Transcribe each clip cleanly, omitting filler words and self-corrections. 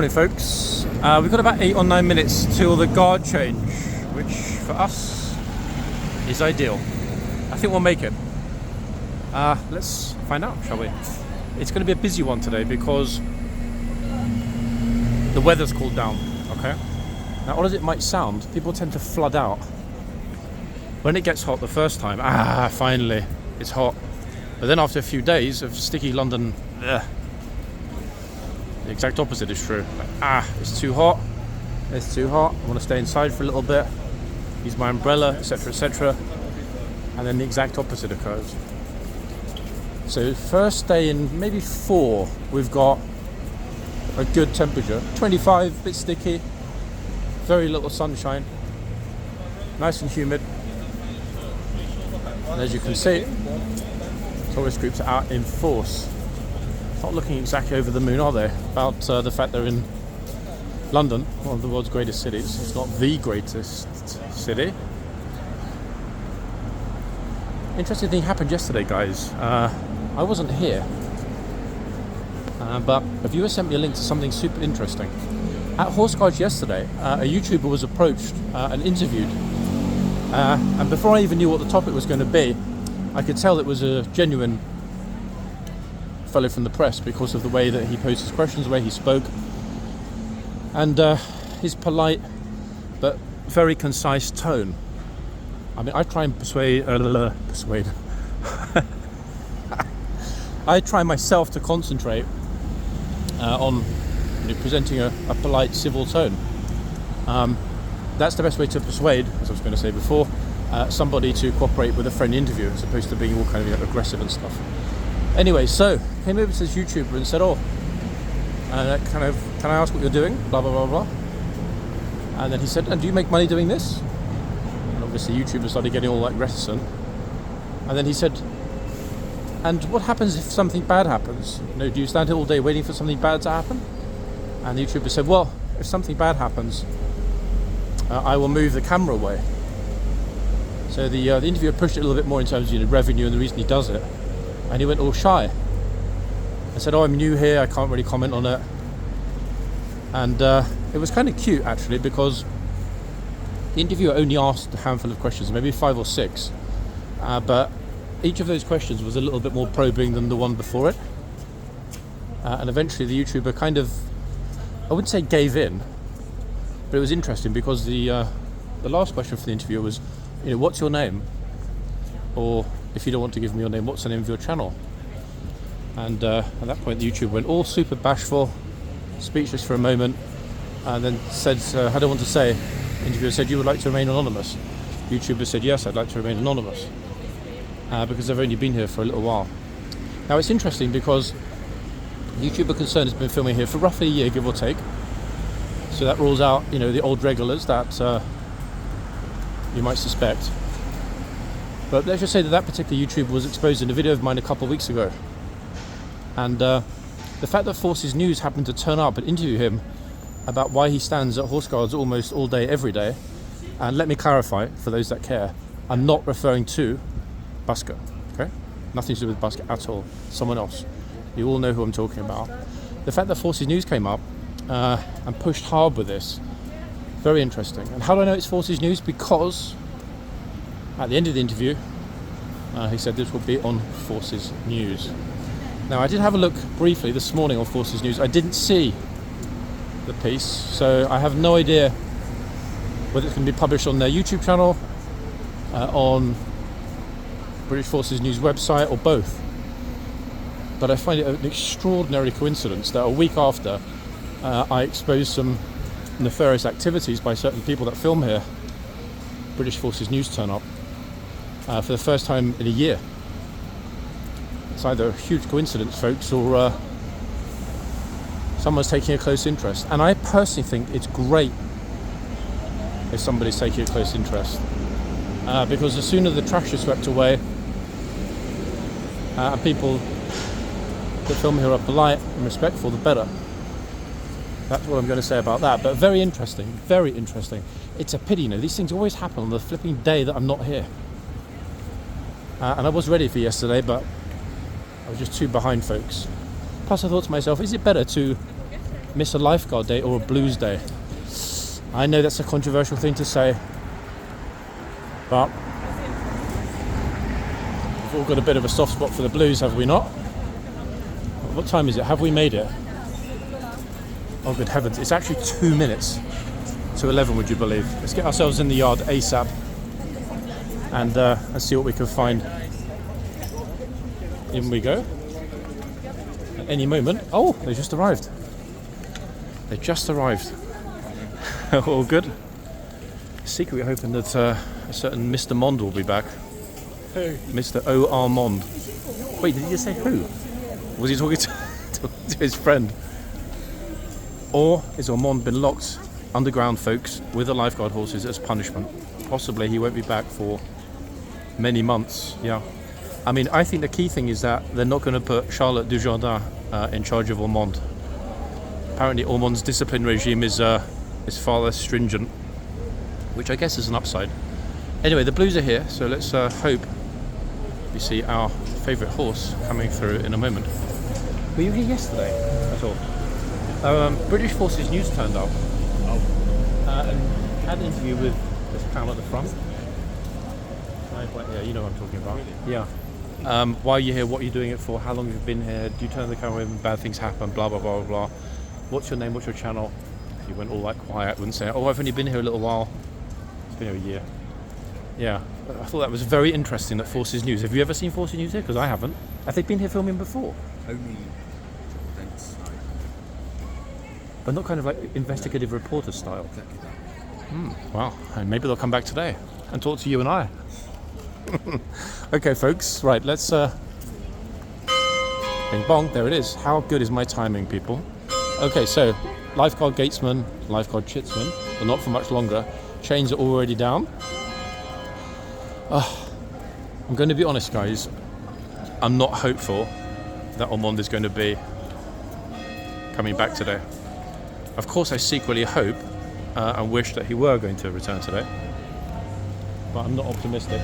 Morning folks, we've got about 8 or 9 minutes till the guard change, which for us is ideal. I think we'll make it. Let's find out, shall we? It's going to be a busy one today because the weather's cooled down, okay? Now, odd as it might sound, people tend to flood out. When it gets hot the first time, finally, it's hot. But then after a few days of sticky London, the exact opposite is true. Like, it's too hot, it's too hot, I want to stay inside for a little bit, use my umbrella, etc, etc. And then the exact opposite occurs. So first day in maybe 4, we've got a good temperature. 25, a bit sticky, very little sunshine, nice and humid. And as you can see, tourist groups are out in force. Not looking exactly over the moon, are they? About the fact they're in London, one of the world's greatest cities. It's not the greatest city. Interesting thing happened yesterday, guys. I wasn't here, but a viewer sent me a link to something super interesting. At Horseguards yesterday, a YouTuber was approached and interviewed. And before I even knew what the topic was going to be, I could tell it was a genuine fellow from the press because of the way that he posed his questions, the way he spoke, and his polite but very concise tone. I mean, I try and persuade. I try myself to concentrate on presenting a polite, civil tone. That's the best way to persuade, as I was going to say before, somebody to cooperate with a friendly interview, as opposed to being all kind of aggressive and stuff. Anyway, so came over to this YouTuber and said, can I ask what you're doing? Blah, blah, blah, blah. And then he said, and do you make money doing this? And obviously YouTuber started getting all like reticent. And then he said, and what happens if something bad happens? Do you stand here all day waiting for something bad to happen? And the YouTuber said, well, if something bad happens, I will move the camera away. So the interviewer pushed it a little bit more in terms of revenue and the reason he does it. And he went all shy. I said, I'm new here, I can't really comment on it. And it was kind of cute, actually, because the interviewer only asked a handful of questions, maybe 5 or 6. But each of those questions was a little bit more probing than the one before it. And eventually the YouTuber kind of, I wouldn't say gave in, but it was interesting because the last question for the interviewer was, what's your name? Or, if you don't want to give me your name, what's the name of your channel? And at that point the YouTuber went all super bashful, speechless for a moment, and then said, I don't want to say. The interviewer said, you would like to remain anonymous? YouTuber said, yes, I'd like to remain anonymous, because I've only been here for a little while. Now it's interesting because the YouTuber concerned has been filming here for roughly a year, give or take. So that rules out, the old regulars that you might suspect. But let's just say that particular YouTuber was exposed in a video of mine a couple of weeks ago. And the fact that Forces News happened to turn up and interview him about why he stands at Horseguards almost all day, every day. And let me clarify, for those that care, I'm not referring to Busker, okay? Nothing to do with Busker at all. Someone else. You all know who I'm talking about. The fact that Forces News came up and pushed hard with this, very interesting. And how do I know it's Forces News? Because at the end of the interview, he said this will be on Forces News. Now, I did have a look briefly this morning on Forces News. I didn't see the piece, so I have no idea whether it's going to be published on their YouTube channel, on British Forces News website, or both. But I find it an extraordinary coincidence that a week after I exposed some nefarious activities by certain people that film here, British Forces News turn up for the first time in a year. It's either a huge coincidence, folks, or someone's taking a close interest. And I personally think it's great if somebody's taking a close interest, because the sooner the trash is swept away and people that film here are polite and respectful, the better. That's what I'm going to say about that. But very interesting, very interesting. It's a pity, these things always happen on the flipping day that I'm not here. And I was ready for yesterday, but I was just too behind, folks. Plus I thought to myself, is it better to miss a lifeguard day or a blues day. I know that's a controversial thing to say, but we've all got a bit of a soft spot for the blues, have we not? What time is it? Have we made it? Oh good heavens, it's actually 2 minutes to 11, would you believe? Let's get ourselves in the yard ASAP and let's see what we can find. In we go. At any moment. Oh, they just arrived. They just arrived. All good. Secretly hoping that a certain Mr. Mond will be back. Who? Mr. O. Armand. Wait, did he just say who? Was he talking to his friend? Or has Armand been locked underground, folks, with the lifeguard horses as punishment? Possibly he won't be back for many months. Yeah. I mean, I think the key thing is that they're not going to put Charlotte Dujardin in charge of Ormond. Apparently Ormond's discipline regime is far less stringent, which I guess is an upside. Anyway, the blues are here, so let's hope we see our favourite horse coming through in a moment. Were you here yesterday at all? British Forces News turned up and had an interview with this clown at the front. Yeah, you know what I'm talking about. Yeah. Why are you here? What are you doing it for? How long have you been here? Do you turn the camera when bad things happen? Blah, blah, blah, blah, blah. What's your name? What's your channel? If you went all like quiet, wouldn't say, oh, I've only been here a little while. It's been here a year. Yeah. I thought that was very interesting, that Forces News. Have you ever seen Forces News here? Because I haven't. Have they been here filming before? Only events. But not kind of like investigative reporter style. Exactly that. Wow. And maybe they'll come back today and talk to you and I. Okay, folks, right, let's bing bong, there it is. How good is my timing, people? Okay, so lifeguard gatesman, lifeguard chitsman, but not for much longer. Chains are already down. I'm going to be honest, guys, I'm not hopeful that Ormond is going to be coming back today. Of course I secretly hope and wish that he were going to return today, but I'm not optimistic.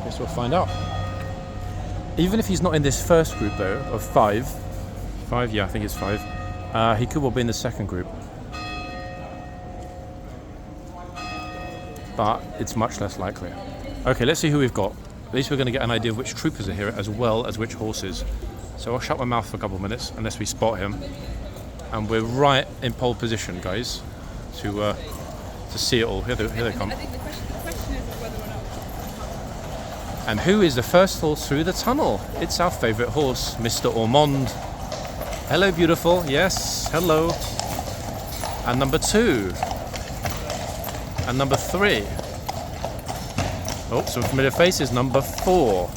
Guess we'll find out. Even if he's not in this first group though, of five, yeah, I think it's 5, he could well be in the second group. But it's much less likely. Okay, let's see who we've got. At least we're going to get an idea of which troopers are here as well as which horses. So I'll shut my mouth for a couple of minutes unless we spot him. And we're right in pole position, guys, to see it all. Here they come. I think the question is whether or not. And who is the first horse through the tunnel? It's our favourite horse, Mr. Ormond. Hello, beautiful. Yes, hello. And number 2. And number 3. Oh, some familiar faces. Number 4.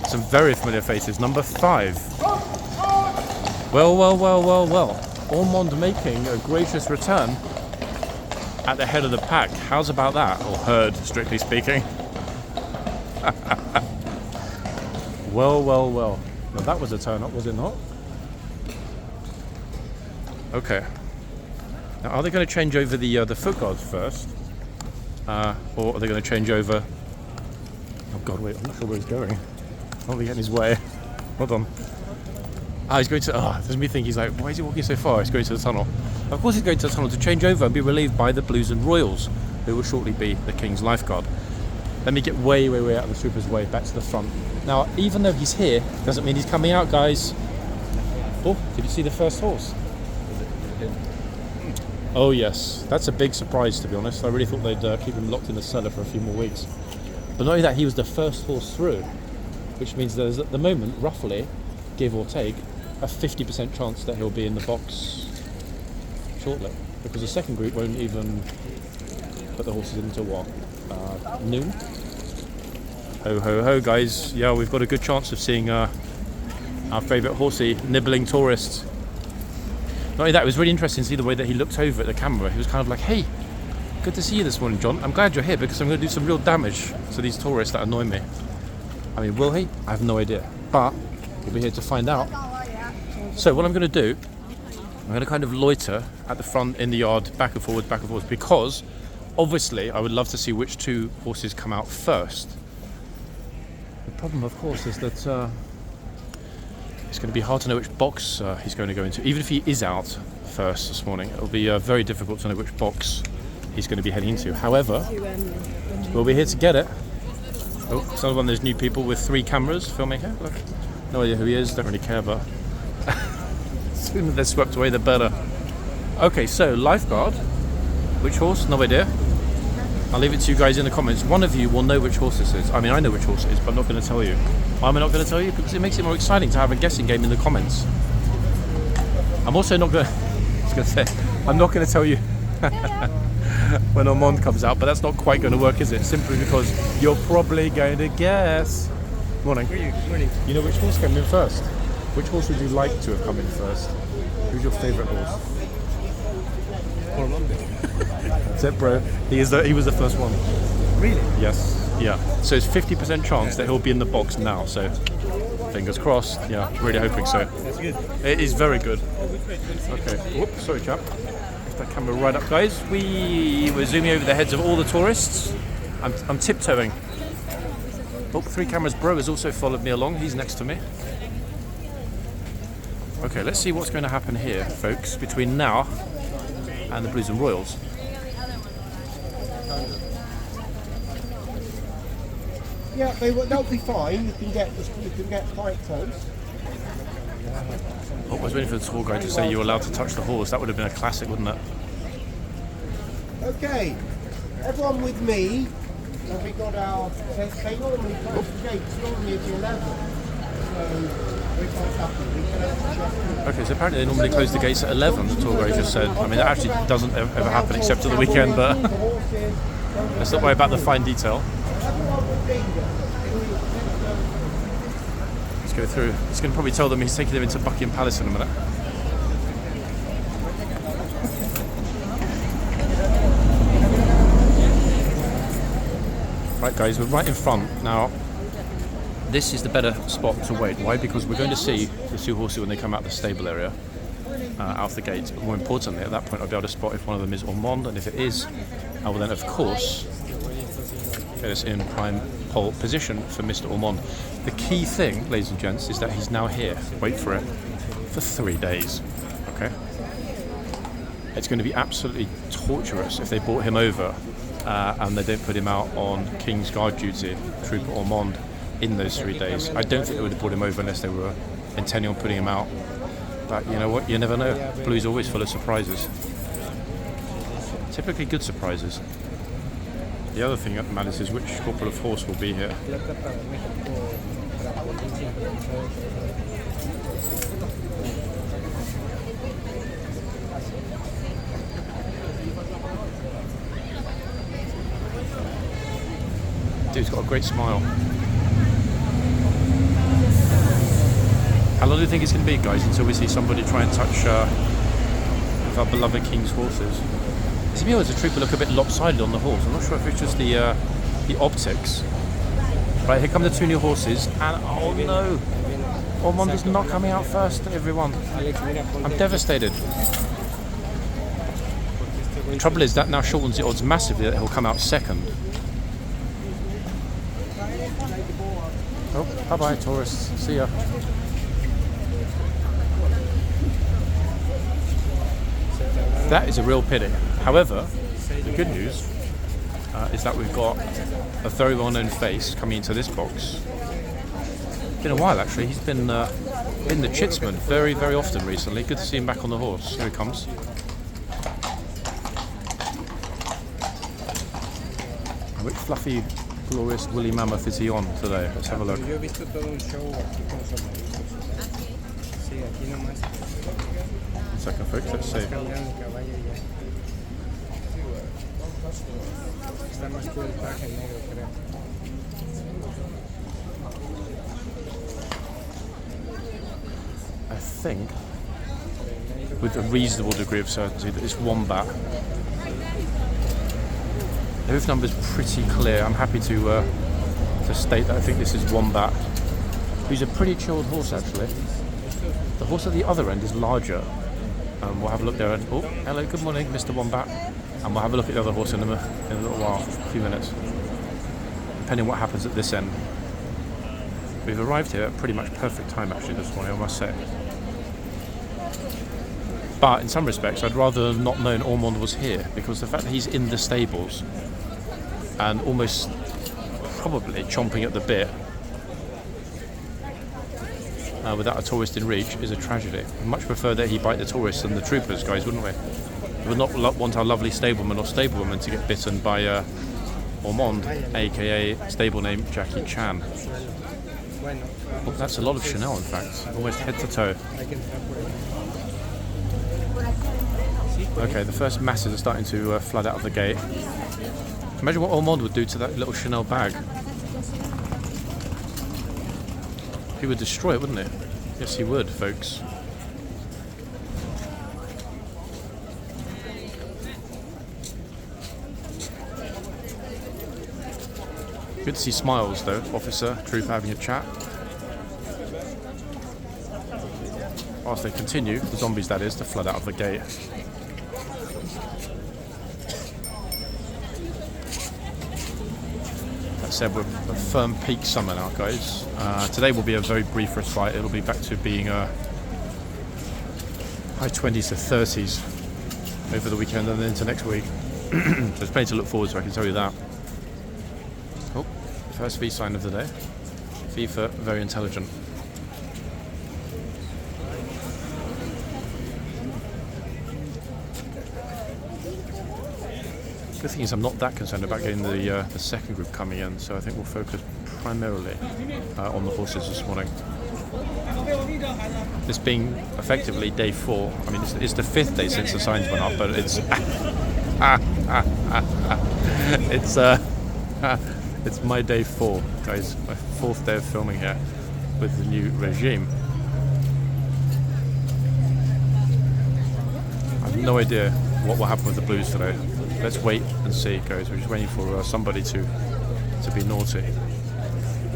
Some very familiar faces. Number 5. Well. Ormond making a gracious return at the head of the pack. How's about that? Or herd, strictly speaking. Well. Now that was a turn up, was it not? Okay. Now, are they going to change over the foot guards first? Or are they going to change over... Oh god, wait, I'm not sure where he's going. I don't get in his way. Hold on. He's going to... doesn't me think he's like, why is he walking so far? He's going to the tunnel. Of course he's going to the tunnel to change over and be relieved by the Blues and Royals, who will shortly be the King's Lifeguard. Let me get way out of the trooper's way, back to the front. Now, even though he's here, doesn't mean he's coming out, guys. Oh, did you see the first horse? Oh yes, that's a big surprise, to be honest. I really thought they'd keep him locked in the cellar for a few more weeks. But not only that, he was the first horse through, which means there's at the moment, roughly, give or take, a 50% chance that he'll be in the box shortly, because the second group won't even put the horses into what? Noon? Ho, guys. Yeah, we've got a good chance of seeing our favourite horsey nibbling tourists. Not only that, it was really interesting to see the way that he looked over at the camera. He was kind of like, hey, good to see you this morning, John. I'm glad you're here because I'm going to do some real damage to these tourists that annoy me. I mean, will he? I have no idea. But we'll be here to find out. So what I'm going to do, I'm going to kind of loiter at the front in the yard, back and forwards, because obviously I would love to see which 2 horses come out first. The problem, of course, is that It's going to be hard to know which box he's going to go into. Even if he is out first this morning, it'll be very difficult to know which box he's going to be heading into. However, we'll be here to get it. Oh, it's another one of those new people with 3 cameras filming here. Look, no idea who he is, don't really care, but the sooner they're swept away, the better. Okay, so lifeguard. Which horse? No idea. I'll leave it to you guys in the comments. One of you will know which horse this is. I mean, I know which horse it is, but I'm not going to tell you. Why am I not going to tell you? Because it makes it more exciting to have a guessing game in the comments. I'm also not going to... I was going to say, I'm not going to tell you when Ormond comes out, but that's not quite going to work, is it? Simply because you're probably going to guess. Morning. Morning. You know which horse came in first? Which horse would you like to have come in first? Who's your favourite horse? That's it, bro. He was the first one. Really? Yes. Yeah. So it's 50% chance that he'll be in the box now. So fingers crossed. Yeah, really hoping so. That's good. It is very good. Okay. Whoops, sorry, chap. Lift that camera right up, guys. We're zooming over the heads of all the tourists. I'm tiptoeing. Oh, 3 cameras. Bro has also followed me along. He's next to me. Okay, let's see what's going to happen here, folks, between now and the Blues and Royals. Yeah, they'll be fine. You can get quite close. Oh, I was waiting for the tour guide to say you were allowed to touch the horse. That would have been a classic, wouldn't it? Okay, everyone with me. So we got our. They normally close the gates normally at 11. So we're quite happy. We can actually. Okay, so apparently they normally close the gates at 11, the tour guide just said. I mean, that actually doesn't ever happen except at the weekend, but let's not worry about the fine detail. Let's go through. He's going to probably tell them he's taking them into Buckingham Palace in a minute. Right, guys, we're right in front now. This is the better spot to wait. Why? Because we're going to see the 2 horses when they come out the stable area, out the gates. But more importantly, at that point, I'll be able to spot if one of them is Ormond, and if it is, I will then, of course, get us in prime pole position for Mr. Ormond. The key thing, ladies and gents, is that he's now here. Wait for it. For 3 days. Okay. It's going to be absolutely torturous if they brought him over and they don't put him out on Kingsguard duty, Trooper Ormond, in those 3 days. I don't think they would have brought him over unless they were intending on putting him out. But you know what? You never know. Blue's always full of surprises. Typically good surprises. The other thing that matters is which couple of horse will be here. Dude's got a great smile. How long do you think it's going to be, guys, until we see somebody try and touch with our beloved King's horses? To me, as a trooper, look a bit lopsided on the horse. I'm not sure if it's just the optics. Right, here come the 2 new horses, and oh no, Ormond is not coming out first. Everyone, I'm devastated. The trouble is that now shortens the odds massively that he'll come out second. Oh, bye bye, tourists. See ya. That is a real pity. However, the good news is that we've got a very well-known face coming into this box. Been a while actually. He's been in the Chitsman very, very often recently. Good to see him back on the horse. Here he comes. Which fluffy, glorious woolly mammoth is he on today? Let's have a look. One second, folks. Let's see. I think, with a reasonable degree of certainty, that it's Wombat. The hoof number's pretty clear. I'm happy to state that I think this is Wombat, who's a pretty chilled horse actually. The horse at the other end is larger. We'll have a look there. Oh, hello, good morning, Mr. Wombat. And we'll have a look at the other horse in a little while, a few minutes, depending on what happens at this end. We've arrived here at pretty much perfect time actually this morning, I must say. But in some respects, I'd rather not known Ormond was here, because the fact that he's in the stables and almost probably chomping at the bit without a tourist in reach is a tragedy. I'd much prefer that he bite the tourists than the troopers, guys, wouldn't we? We would not want our lovely stableman or stablewoman to get bitten by Ormond, aka stable name Jackie Chan. Oh, that's a lot of Chanel, in fact, almost head to toe. Okay, the first masses are starting to flood out of the gate. Imagine what Ormond would do to that little Chanel bag. He would destroy it, wouldn't he? Yes, he would, folks. Good to see smiles, though, officer, trooper having a chat. Whilst they continue, the zombies that is, to flood out of the gate. That said, we're a firm peak summer now, guys. Today will be a very brief respite. It'll be back to being high 20s to 30s over the weekend and then into next week. There's plenty to look forward to, I can tell you that. Oh, first V sign of the day. V for very intelligent. The thing is, I'm not that concerned about getting the second group coming in, so I think we'll focus primarily on the horses this morning. This being effectively day 4. I mean, it's the 5th day since the signs went up, but it's it's my day 4, guys. My 4th day of filming here with the new regime. I have no idea what will happen with the Blues today. Let's wait and see, guys. We're just waiting for somebody to be naughty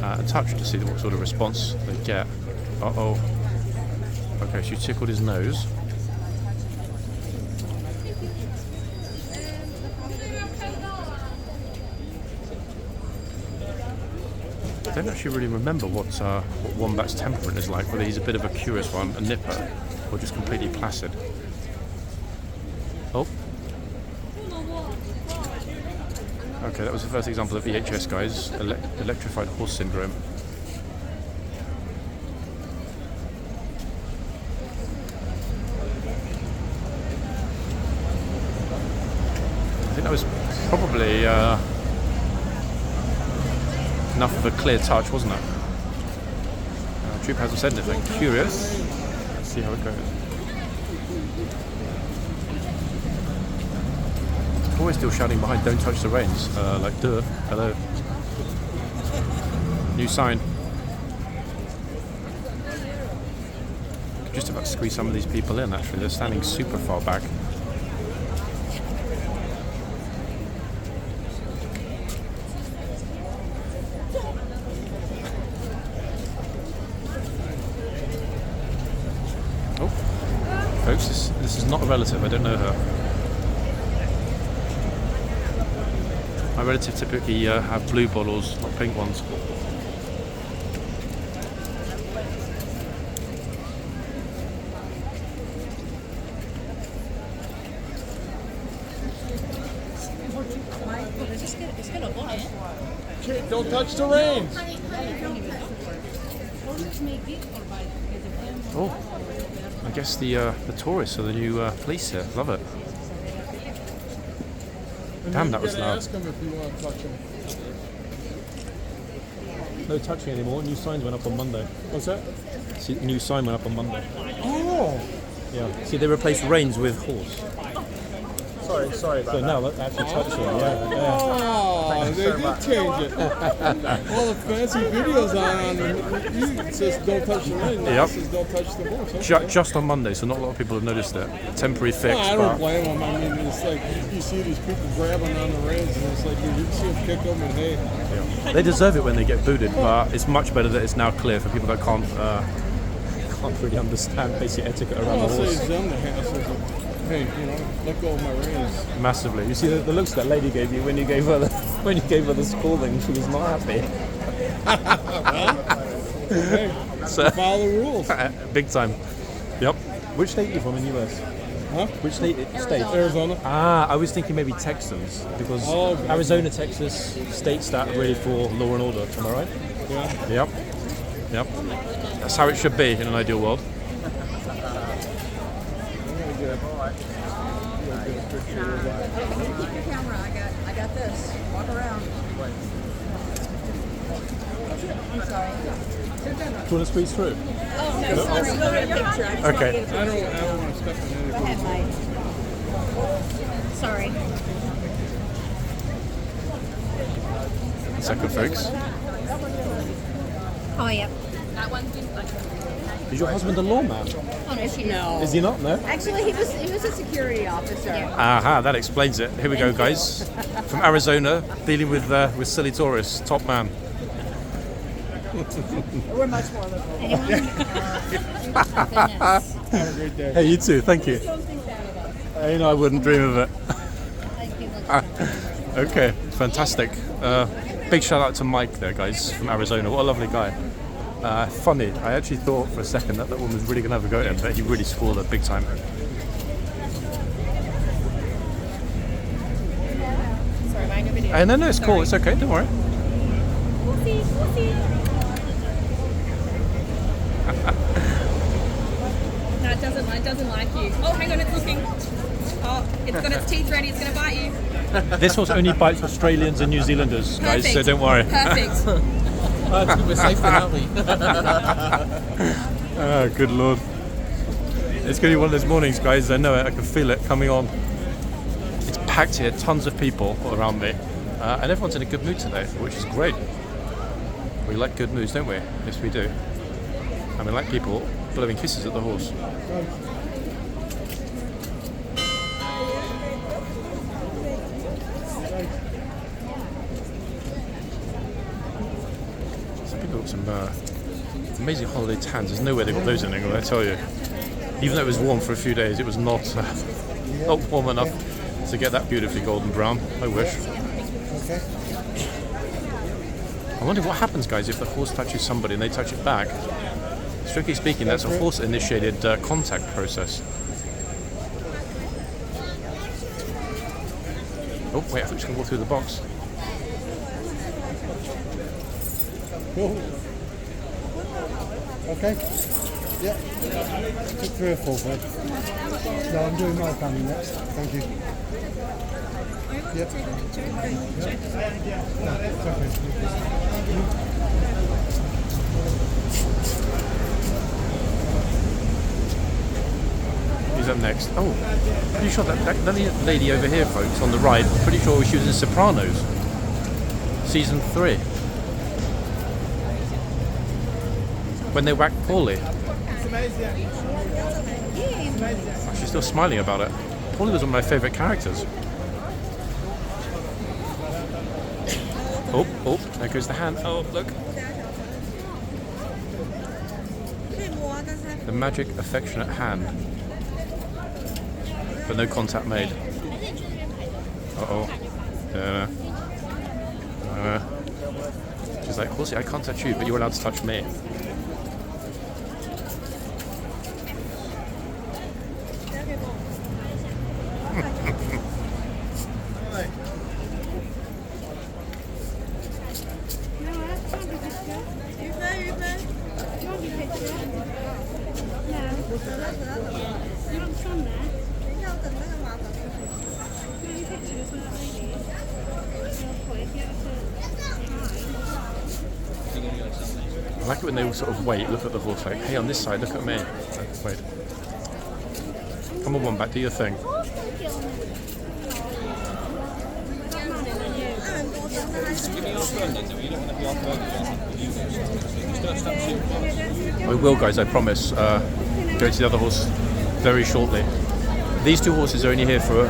and touch to see what sort of response they get. Uh-oh. Okay, she tickled his nose. I don't actually really remember what Wombat's temperament is like, whether he's a bit of a curious one, a nipper, or just completely placid. Oh. Okay, that was the first example of VHS, guys. Electrified horse syndrome. I think that was probably enough of a clear touch, wasn't it? Troop hasn't said anything. Curious. Let's see how it goes. Always still shouting behind, don't touch the reins. Like, duh, hello. New sign. Could just about squeeze some of these people in, actually. They're standing super far back. Oh, folks, this is not a relative. I don't know her. My relative typically have blue bottles, not pink ones. Don't touch the reins. Oh, I guess the tourists are the new police here. Love it. Damn, that was loud. Ask him if you want to touch him. No touching anymore. New signs went up on Monday. What's that? See, new sign went up on Monday. Oh! Yeah. See, they replaced reins with horse. Sorry about So now that actually touching. Yeah. Oh, they did change it. All the fancy videos on the it says don't touch the rein. Now Yep. it says don't touch the horse. Okay. Just on Monday, so not a lot of people have noticed it. Temporary fix. No, I don't but blame them. I mean, it's like you see these people grabbing on the reins, and it's like you see them kick them, and hey, yeah. They deserve it when they get booted, but it's much better that it's now clear for people that can't really understand basic etiquette around I'll the say horse. it's them that hassles. Hey, let go of my reins. Massively. You see the looks that lady gave you when you gave her the scolding. She was not happy. Hey, So, follow the rules. big time. Yep. Which state are you from in the US? Huh? Which state? Arizona. Ah, I was thinking maybe Texans because Oh, okay. Arizona, Texas, states that really for law and order. Am I right? Yeah. Yep. Yep. That's how it should be in an ideal world. Keep your camera. I got this. Walk around. I'm sorry. Do you want to squeeze through? Oh no, sorry. We'll get a picture. I just want to Okay. get a I don't want to step in Go anything. ahead, Mike. Sorry. One second, folks. Oh yeah. Is your husband a lawman? Oh no, she no. Is he not? No. Actually, he was a security officer. Aha, that explains it. Here we go, guys. From Arizona, dealing with silly tourists. Top man. We're much more liberal. Anyone? Have a great day. Hey, you too. Thank you. I wouldn't dream of it. Okay, fantastic. Big shout out to Mike there, guys, from Arizona. What a lovely guy. Funny, I actually thought for a second that woman was really going to have a go at him, but he really scored it big time. Sorry, mind your video. No, it's cool. It's okay. Don't worry. Whoopsie, whoopsie. No, it doesn't like you. Oh, hang on, it's looking. Oh, it's got its teeth ready. It's going to bite you. This horse only bites Australians and New Zealanders, guys, so Perfect. don't worry. Perfect. We're safe then, aren't we? Oh, good lord. It's going to be one of those mornings, guys. I know it. I can feel it coming on. It's packed here. Tons of people around me. And everyone's in a good mood today, which is great. We like good moods, don't we? Yes, we do. And we like people blowing kisses at the horse. Some people got some amazing holiday tans. There's no way they got those in England, I tell you. Even though it was warm for a few days, it was not warm enough to get that beautifully golden brown. I wish. I wonder what happens, guys, if the horse touches somebody and they touch it back. Strictly speaking, that's a horse-initiated contact process. Oh, wait, I thought she was going to walk through the box. Cool. Okay. Yeah. Took 3 or 4, bud. No, I'm doing my family next. Thank you. Yep. Who's up next? Oh, pretty sure that lady over here, folks, on the right, I'm pretty sure she was in Sopranos. Season 3. When they whacked Paulie. Oh, she's still smiling about it. Paulie was one of my favourite characters. Oh, there goes the hand. Oh, look. The magic, affectionate hand. But no contact made. Uh-oh. She's like, Horsey, I can't touch you, but you're allowed to touch me. I like it when they all sort of wait, look at the horse like, hey, on this side, look at me. Wait. Come on, Wombat, do your thing. I will, guys, I promise. Go to the other horse very shortly. These two horses are only here for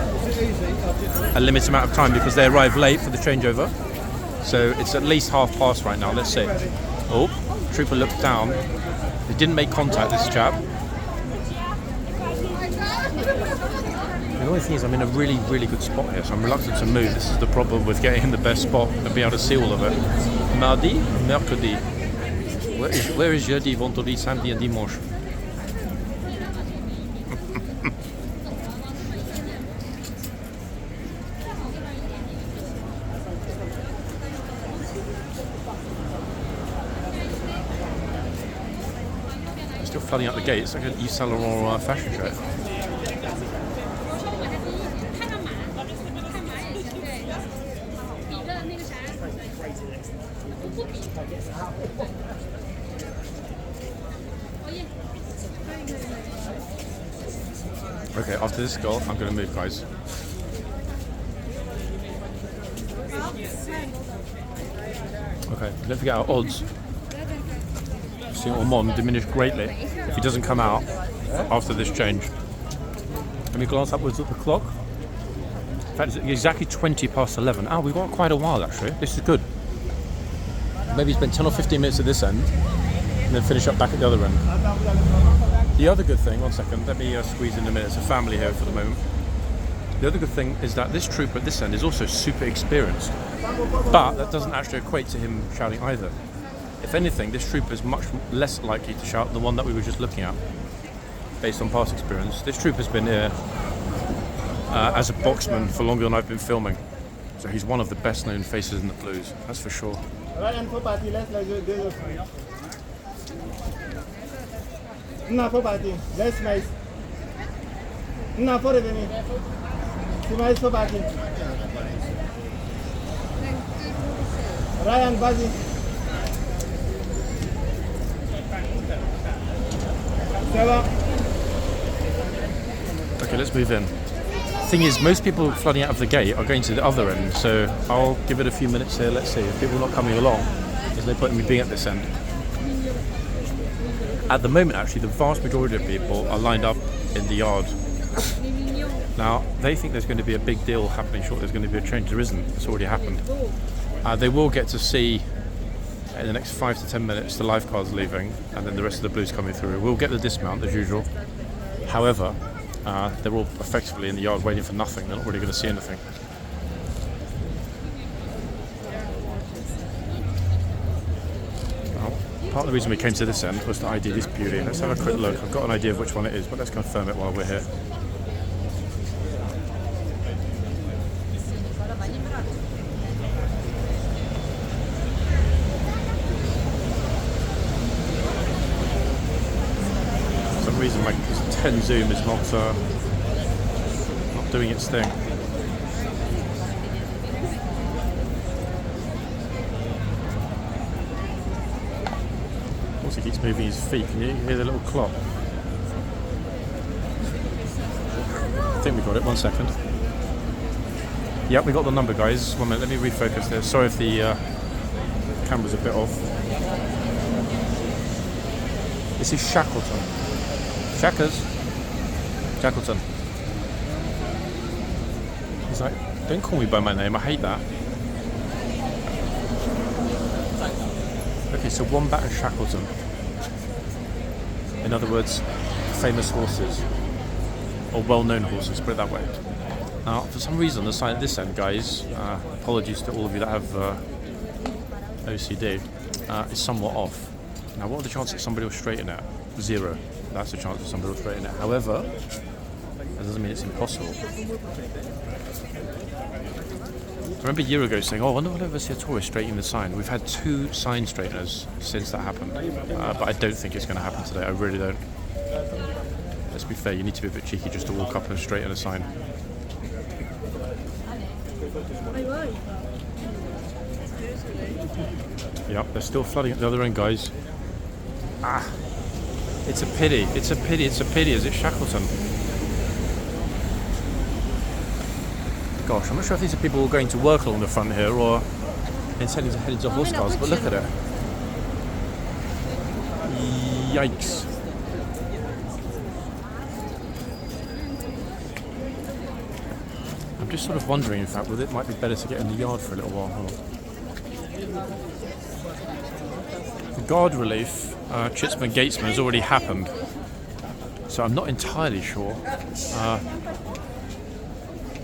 a limited amount of time because they arrive late for the changeover. So it's at least past right now. Let's see. Oh, Trooper looked down. He didn't make contact, this chap. The only thing is I'm in a really, really good spot here, so I'm reluctant to move. This is the problem with getting in the best spot and being able to see all of it. Mercredi. Where is jeudi, vendredi, samedi and dimanche? Still flooding out the gate. It's like an Yves Saint Laurent fashion show. Okay, after this goal, I'm going to move, guys. Okay, don't forget our odds. Seeing Ormond diminish greatly if he doesn't come out after this change. Let me glance upwards at the clock. In fact, it's exactly 20 past 11. Oh, we've got quite a while actually. This is good. Maybe spend 10 or 15 minutes at this end and then finish up back at the other end. The other good thing, one second, let me squeeze in a minute. It's a family here for the moment. The other good thing is that this trooper at this end is also super experienced, but that doesn't actually equate to him shouting either. If anything, this trooper is much less likely to shout than the one that we were just looking at, based on past experience. This trooper's been here as a boxman for longer than I've been filming, so he's one of the best known faces in the blues, that's for sure. Ryan, vas-y. Okay, let's move in. Thing is, most people flooding out of the gate are going to the other end, so I'll give it a few minutes here. Let's see. If people are not coming along, there's no point in me being at this end. At the moment, actually, the vast majority of people are lined up in the yard. Now, they think there's going to be a big deal happening shortly. There's going to be a change. There isn't. It's already happened. They will get to see, in the next 5 to 10 minutes, the lifeguards leaving, and then the rest of the blues coming through. We'll get the dismount, as usual. However, they're all effectively in the yard waiting for nothing. They're not really going to see anything. Part of the reason we came to this end was to ID this beauty. Let's have a quick look. I've got an idea of which one it is, but let's confirm it while we're here. For some reason my 10 zoom is not doing its thing. He keeps moving his feet. Can you hear the little clock? I think we got it. 1 second. Yep, we got the number, guys. 1 minute. Let me refocus there. Sorry if the camera's a bit off. This is Shackleton. Shackleton. He's like, don't call me by my name. I hate that. Okay, so Wombat and Shackleton. In other words, famous horses, or well-known horses, put it that way. Now, for some reason, the sign at this end, guys, apologies to all of you that have OCD, is somewhat off. Now, what are the chances that somebody will straighten it? 0. That's the chance that somebody will straighten it. However, that doesn't mean it's impossible. I remember a year ago saying, oh, I wonder if I'll ever see a tourist straightening the sign. We've had 2 sign straighteners since that happened, but I don't think it's going to happen today. I really don't. Let's be fair, you need to be a bit cheeky just to walk up and straighten a sign. Yep, they're still flooding at the other end, guys. It's a pity. Is it Shackleton? Gosh, I'm not sure if these are people going to work along the front here or intending to head into horseguards, but look at it. Yikes. I'm just sort of wondering, in fact, whether it might be better to get in the yard for a little while. The guard relief, Chitsman Gatesman, has already happened, so I'm not entirely sure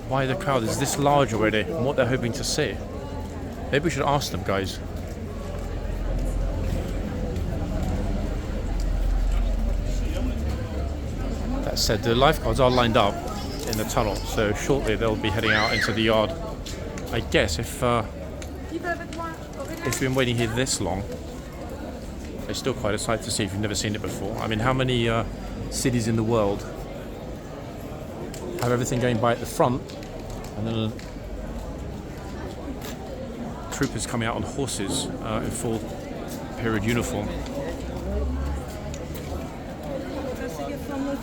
why the crowd is this large already and what they're hoping to see. Maybe we should ask them, guys. That said, the lifeguards are lined up in the tunnel, so shortly they'll be heading out into the yard. I guess if you've been waiting here this long, it's still quite a sight to see if you've never seen it before. I mean, how many cities in the world have everything going by at the front, and then troopers coming out on horses in full period uniform?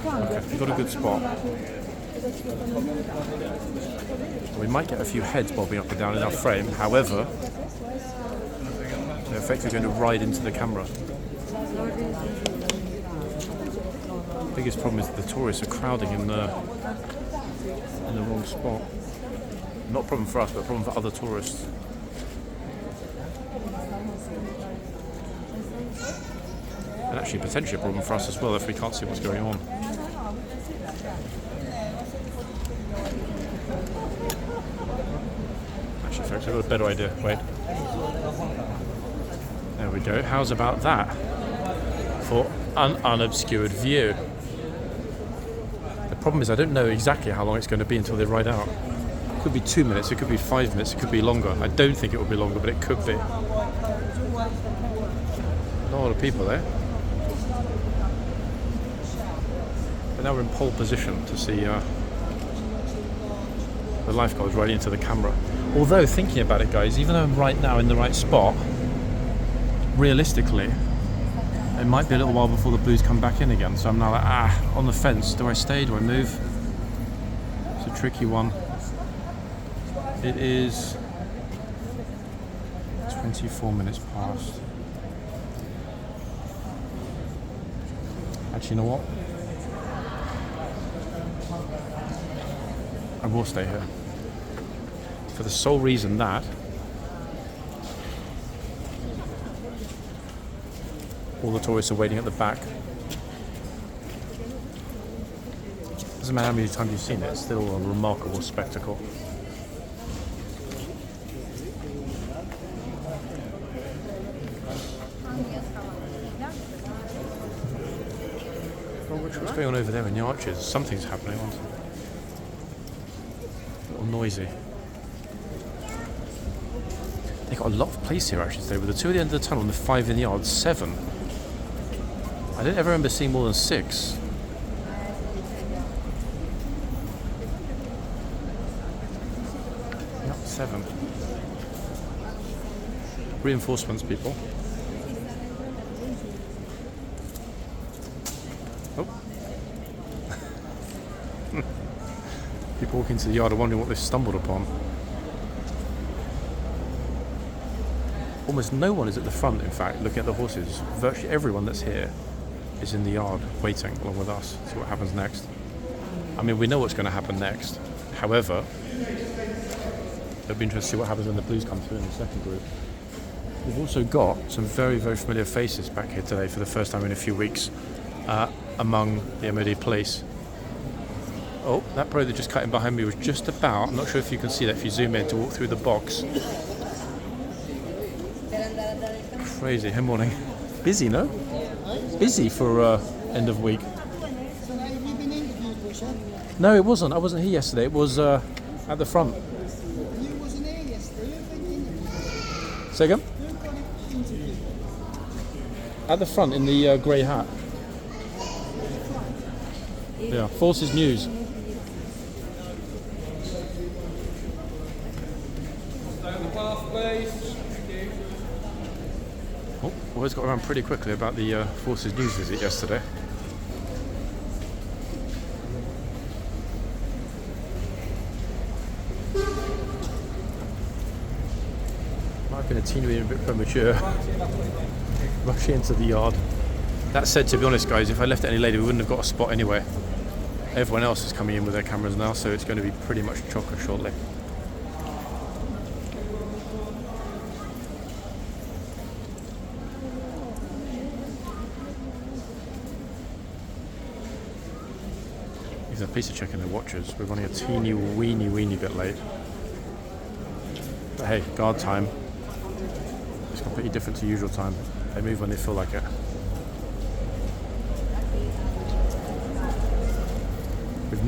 Okay, we've got a good spot. We might get a few heads bobbing up and down in our frame, however, they're effectively going to ride into the camera. The biggest problem is that the tourists are crowding in the wrong spot. Not a problem for us, but a problem for other tourists. And actually potentially a problem for us as well if we can't see what's going on. Actually, folks, I've got a better idea. Wait. There we go. How's about that for an unobscured view? The problem is I don't know exactly how long it's going to be until they ride out. It could be 2 minutes, it could be 5 minutes, it could be longer. I don't think it will be longer, but it could be. A lot of people there. But now we're in pole position to see the lifeguards riding into the camera. Although, thinking about it, guys, even though I'm right now in the right spot, realistically, it might be a little while before the blues come back in again. So I'm now like, on the fence. Do I stay? Do I move? It's a tricky one. It is 24 minutes past. Actually, you know what? I will stay here. For the sole reason that all the tourists are waiting at the back. Doesn't matter how many times you've seen it, it's still a remarkable spectacle. What's going on over there in the arches? Something's happening. A little noisy. They've got a lot of place here actually today, with the 2 at the end of the tunnel and the 5 in the yard, 7. I don't ever remember seeing more than 6. Yep, 7. Reinforcements, people. Oh. People walking into the yard are wondering what they've stumbled upon. Almost no one is at the front, in fact, looking at the horses. Virtually everyone that's here is in the yard, waiting along with us to see what happens next. I mean, we know what's going to happen next. However, it'll be interesting to see what happens when the blues come through in the second group. We've also got some very, very familiar faces back here today for the first time in a few weeks among the MOD police. Oh, that pro that just cut in behind me was just about, I'm not sure if you can see that if you zoom in, to walk through the box. Crazy. Hey, morning. Busy, no? Busy for end of week. No, it wasn't. I wasn't here yesterday. It was at the front. You wasn't here yesterday. Say again? At the front in the grey hat. Yeah, Forces News. Down the path, please. Oh, always got around pretty quickly about the Forces News visit yesterday. Might have been a teeny bit premature. Rushing into the yard. That said, to be honest, guys, if I left it any later, we wouldn't have got a spot anyway. Everyone else is coming in with their cameras now, so it's going to be pretty much chocker shortly. If they're pleased to check in their watches, we're running a teeny weeny bit late. But hey, guard time. It's completely different to usual time. They move when they feel like it.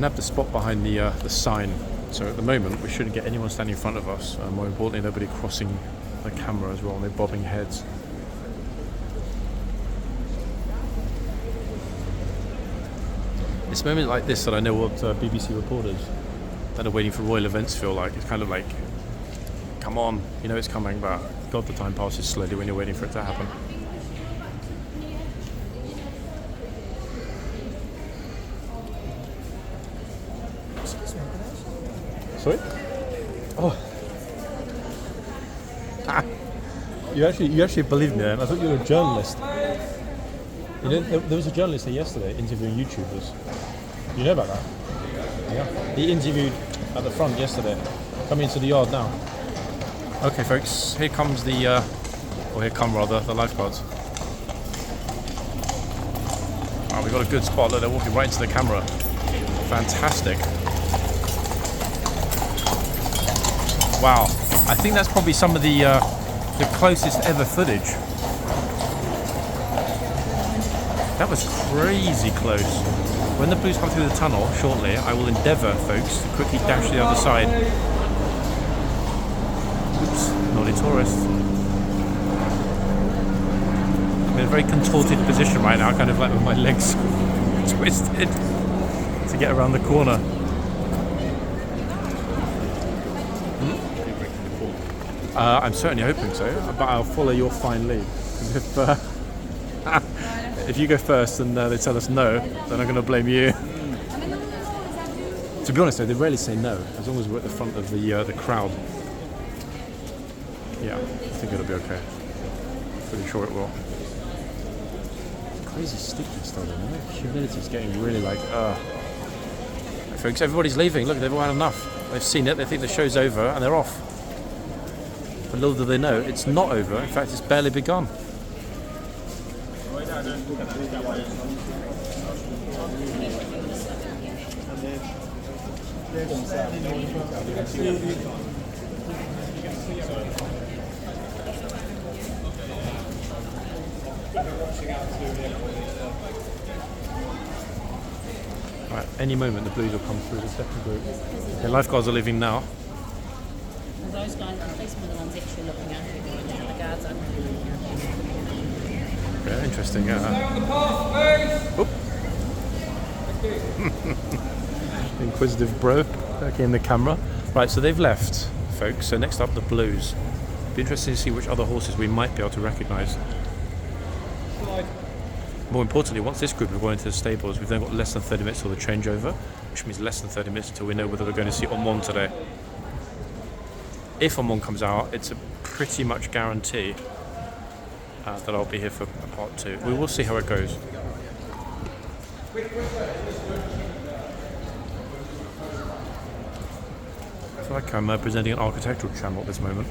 nabbed the spot behind the sign. So at the moment, we shouldn't get anyone standing in front of us. More importantly, nobody crossing the camera as well. No bobbing heads. It's moments like this that I know what BBC reporters that are waiting for royal events feel like. It's kind of like, come on, you know it's coming, but God, the time passes slowly when you're waiting for it to happen. Sorry? Oh. You actually believed me then? I thought you were a journalist. You know, there was a journalist here yesterday interviewing YouTubers. You know about that? Yeah. He interviewed at the front yesterday. Coming into the yard now. Okay, folks. Here comes the lifeguards. Oh, we've got a good spot. Look, they're walking right into the camera. Fantastic. Wow. I think that's probably some of the closest ever footage. That was crazy close. When the Blues come through the tunnel shortly, I will endeavour, folks, to quickly dash to the other side. Oops, naughty tourist. I'm in a very contorted position right now, kind of like with my legs twisted to get around the corner. I'm certainly hoping so, but I'll follow your fine lead. If you go first and they tell us no, then I'm going to blame you. To be honest though, they rarely say no, as long as we're at the front of the crowd. Yeah, I think it'll be okay. Pretty sure it will. Crazy stickiness though, isn't it? Humidity's getting really like, Folks, everybody's leaving. Look, they've all had enough. They've seen it, they think the show's over, and they're off. But little do they know, it's not over. In fact, it's barely begun. Right, any moment the Blues will come through the second group. Okay, lifeguards are leaving now. Those guys, I think some of the ones actually looking at you, the guards are. Yeah, interesting. Down the path, Oop. Inquisitive bro, back in the camera. Right, so they've left, folks. So next up, the Blues. Be interesting to see which other horses we might be able to recognise. More importantly, once this group have gone into the stables, we've then got less than 30 minutes till the changeover, which means less than 30 minutes until we know whether we're going to see Omon today. If Omon comes out, it's a pretty much guarantee that I'll be here for part 2. We will see how it goes. I feel like I'm presenting an architectural channel at this moment.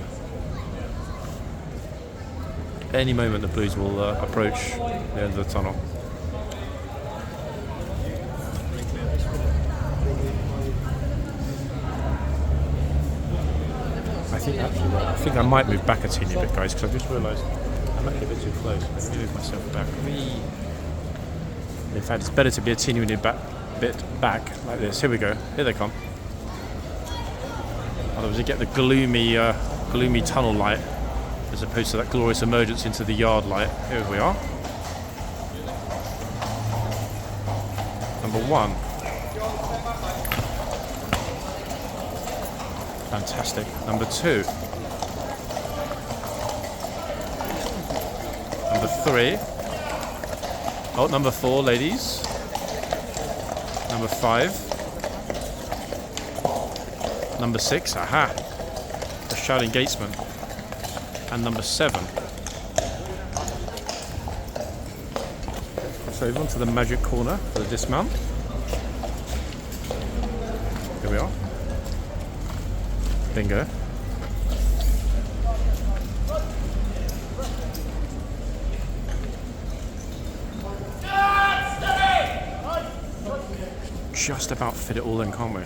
Any moment the Blues will approach the end of the tunnel. I think I might move back a teeny bit, guys, because I just realised I'm actually a bit too close. Let me move myself back. In fact, it's better to be a teeny bit back like this. Here we go. Here they come. Otherwise, you get the gloomy tunnel light, as opposed to that glorious emergence into the yard light. Here we are. Number 1. Fantastic. Number 2. Number 3. Oh, number 4, ladies. Number 5. Number 6. Aha. The shouting gatesman. And number 7. Cross over onto the magic corner for the dismount. Here we are. Bingo. Just about fit it all in, can't we?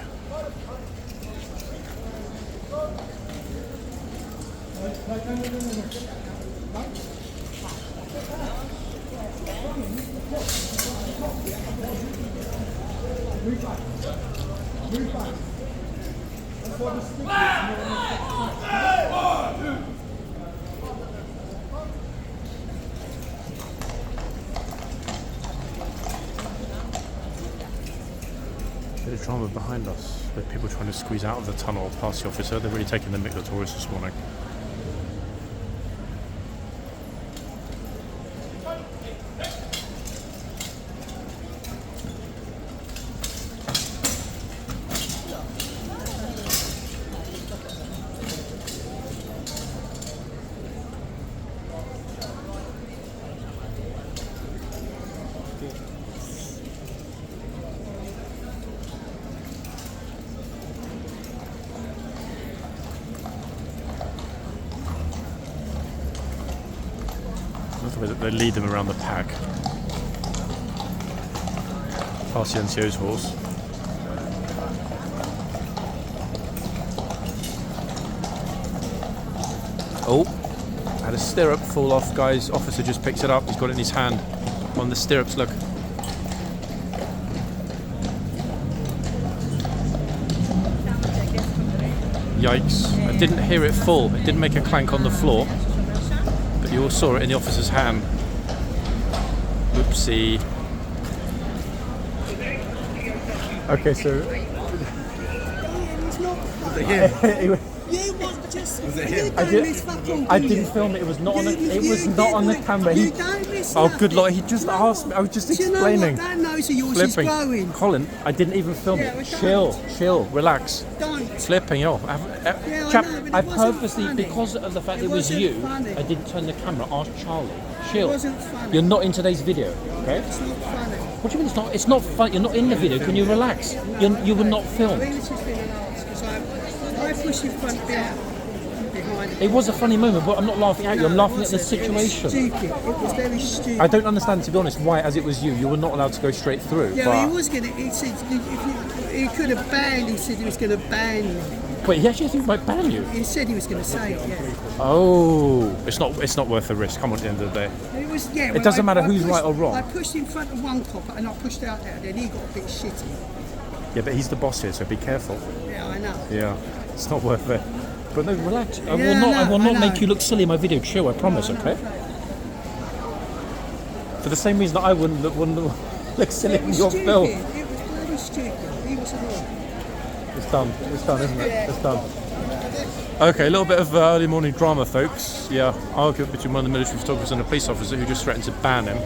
Bit of drama behind us with people trying to squeeze out of the tunnel past the officer. They're really taking the mick, the tourists, this morning. They lead them around the pack. Past the NCO's horse. Oh, had a stirrup fall off, guys. Officer just picks it up. He's got it in his hand. On the stirrups, look. Yikes. I didn't hear it fall. It didn't make a clank on the floor. But you all saw it in the officer's hand. Oopsie. Okay, so... Was it him? You want just... Was it him? I didn't film it. It was not on. It was not on the camera. You don't miss Oh, nothing. good lord! He just asked me. I was just Do you know explaining. what? That nose of yours is Flipping. growing. Colin, I didn't even film Yeah, it. well, Chill, relax. Don't. Flipping, yo. Yeah, I Chap, know, but it I wasn't purposely, funny. because of the fact It it was wasn't you, funny. I didn't turn the camera. Ask Charlie. Chill. It wasn't funny. You're not in today's video, okay? It's not funny. What do you mean it's not? It's not fun. You're not in the video. Can you relax? You were not I filmed. think this has been an arse because I pushed in front behind it. It was a funny moment, but I'm not laughing at you. I'm No, laughing it at the wasn't. It was situation. stupid. It was very stupid. I don't understand, to be honest, why, as it was you were not allowed to go straight through. Yeah, but... he was going to. He said he could have banned. He said he was going to ban you. Wait, he actually might ban you? He said he was going to say it. Yeah. Oh, it's not worth the risk. Come on, at the end of the day. It was. Yeah. It doesn't matter who's pushed, right or wrong. I pushed in front of one copper and I pushed out there. Then he got a bit shitty. Yeah, but he's the boss here, so be careful. Yeah, I know. Yeah, it's not worth it. But no, relax. I Yeah, will not I make know. you look silly in my video. Chill, I promise. Okay. For the same reason that I wouldn't look silly It in was your stupid. film. It was bloody stupid. He was annoying. It's done. It's done, isn't it? It's done. Okay, a little bit of early morning drama, folks. Yeah, argument between one of the military photographers and a police officer who just threatened to ban him.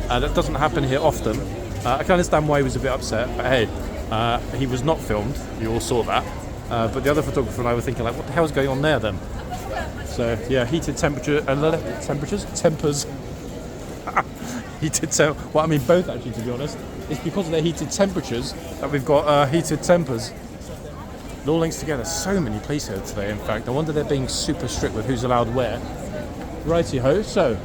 That doesn't happen here often. I can understand why he was a bit upset, but hey, he was not filmed. You all saw that. But the other photographer and I were thinking, like, what the hell's going on there then? So yeah, heated tempers. Well, I mean both actually, to be honest. It's because of their heated temperatures that we've got heated tempers. It all links together. So many police here today, in fact. I wonder they're being super strict with who's allowed where. Righty-ho, so.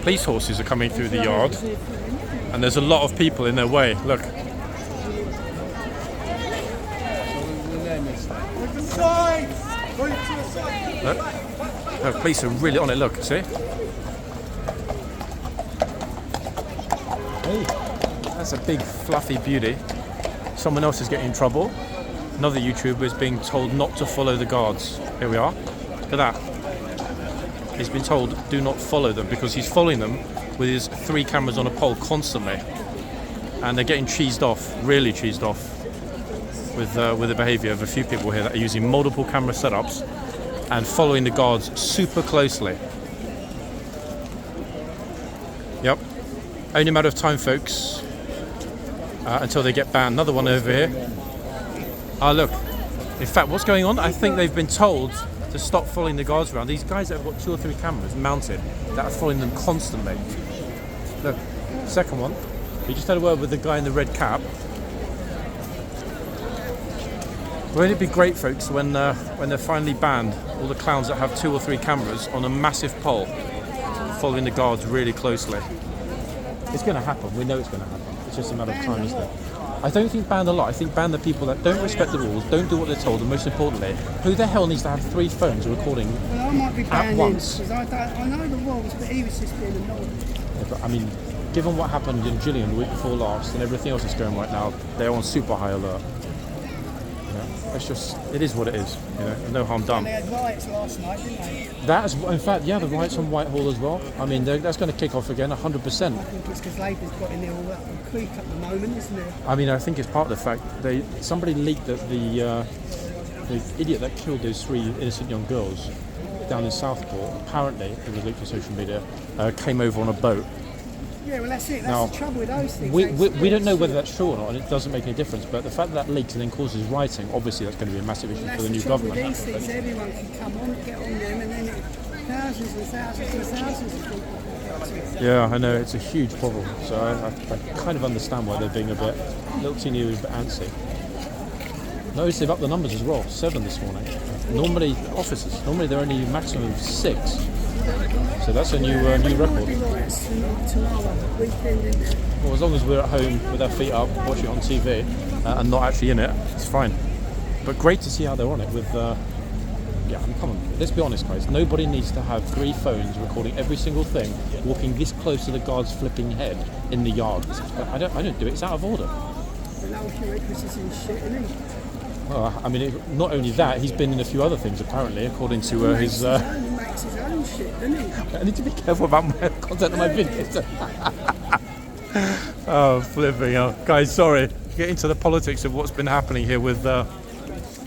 Police horses are coming through the yard. And there's a lot of people in their way. Look. Look. The police are really on it, look, see? Hey, that's a big fluffy beauty. Someone else is getting in trouble. Another YouTuber is being told not to follow the guards. Here we are. Look at that. He's been told do not follow them because he's following them with his 3 cameras on a pole constantly. And they're getting cheesed off, really cheesed off, with the behaviour of a few people here that are using multiple camera setups and following the guards super closely. Yep. Only a matter of time, folks, until they get banned. Another one over here. Ah, look. In fact, what's going on? I think they've been told to stop following the guards around. These guys that have got 2 or 3 cameras mounted that are following them constantly. Look, second one. We just had a word with the guy in the red cap. Won't it be great, folks, when they're finally banned, all the clowns that have 2 or 3 cameras on a massive pole, following the guards really closely. It's going to happen. We know it's going to happen. It's just a matter of time, isn't it? I don't think ban a lot. I think ban the people that don't respect the rules, don't do what they're told, and most importantly, who the hell needs to have 3 phones recording Well, I might be at banning him once? because I know the rules, but he was just being annoying. Yeah, but I mean, given what happened in Gillian the week before last and everything else that's going right now, they're on super high alert. You know, it's just, it is what it is. You know, no harm done. And they had riots last night, didn't they? That is, in fact, yeah, the riots on Whitehall as well. I mean, that's going to kick off again, 100%. I think it's because Labour's got in there all up the creek at the moment, isn't it? I mean, I think it's part of the fact somebody leaked that the idiot that killed those 3 innocent young girls down in Southport, apparently, it was leaked on social media, came over on a boat. Yeah, well that's it. That's Now, the trouble with those things. We don't know whether that's true or not, and it doesn't make any difference. But the fact that leaks and then causes rioting, obviously that's going to be a massive issue for the new government. With these things, everyone can come on, get on them, and then thousands and thousands and thousands of people. Yeah, I know, it's a huge problem. So I kind of understand why they're being a little teeny bit antsy. Notice they've upped the numbers as well, 7 this morning. Normally, officers, normally they're only maximum of 6. So that's a new record. Well, as long as we're at home with our feet up, watching it on TV, and not actually in it, it's fine. But great to see how they're on it with, yeah, I mean, come on, let's be honest guys, nobody needs to have 3 phones recording every single thing, walking this close to the guard's flipping head in the yard. I don't do it, it's out of order. Well, I mean, not only that, he's been in a few other things apparently, according to his... He makes his own shit, doesn't he? I need to be careful about my content of my videos. Oh, flipping hell. Guys, sorry. Get into the politics of what's been happening here with the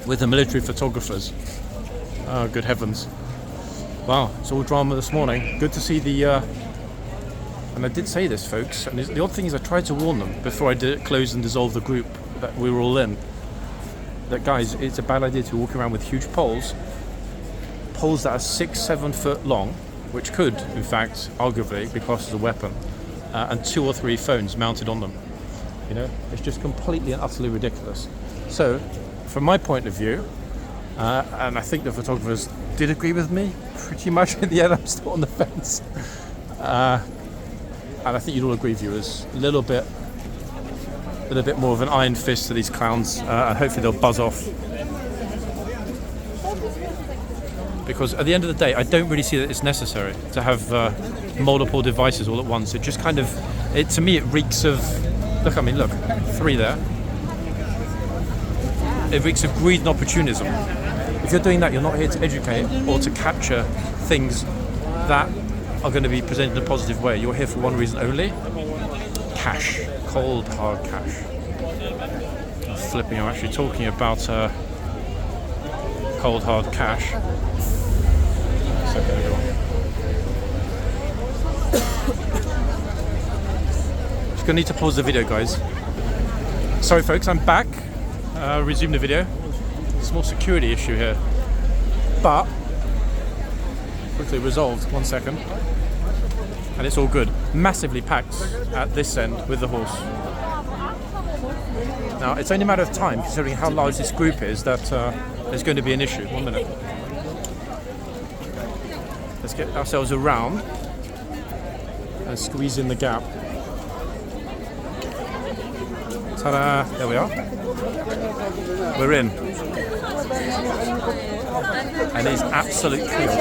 military photographers. Oh, good heavens. Wow, it's all drama this morning. Good to see and I did say this, folks, and the odd thing is I tried to warn them before I close and dissolve the group that we were all in. That, guys, it's a bad idea to walk around with huge poles that are 6-7 foot long, which could, in fact, arguably be classed as a weapon, and 2 or 3 phones mounted on them. You know, it's just completely and utterly ridiculous. So, from my point of view, and I think the photographers did agree with me pretty much at the end. I'm still on the fence, and I think you'd all agree, viewers, a little bit more of an iron fist to these clowns, and hopefully they'll buzz off. Because at the end of the day, I don't really see that it's necessary to have multiple devices all at once. It just kind of, to me, it reeks of, look, 3 there. It reeks of greed and opportunism. If you're doing that, you're not here to educate or to capture things that are going to be presented in a positive way. You're here for one reason only: cash. Cold, hard cash. Flipping, I'm actually talking about cold, hard cash. Just gonna need to pause the video, guys. Sorry, folks, I'm back. Resume the video. Small security issue here, but quickly resolved. 1 second. And it's all good. Massively packed at this end with the horse. Now, it's only a matter of time, considering how large this group is, that there's going to be an issue. 1 minute. Let's get ourselves around and squeeze in the gap. Ta-da! There we are. We're in. And it's absolute chaos.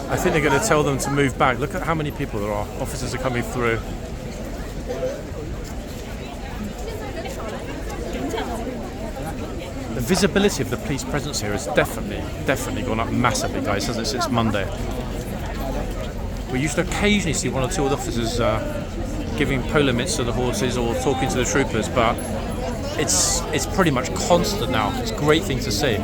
I think they're going to tell them to move back. Look at how many people there are. Officers are coming through. The visibility of the police presence here has definitely gone up massively, guys, hasn't it, since Monday? We used to occasionally see 1 or 2 officers giving polo mitts to the horses or talking to the troopers, but it's pretty much constant now. It's a great thing to see.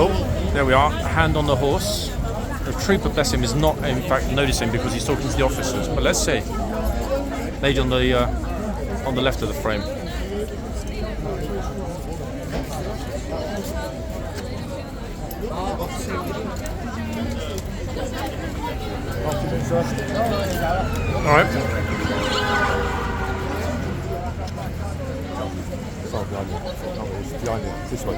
Oh, there we are. Hand on the horse. The trooper, bless him, is not in fact noticing because he's talking to the officers. But let's see. Lady on the left of the frame. All right. Behind you. This way.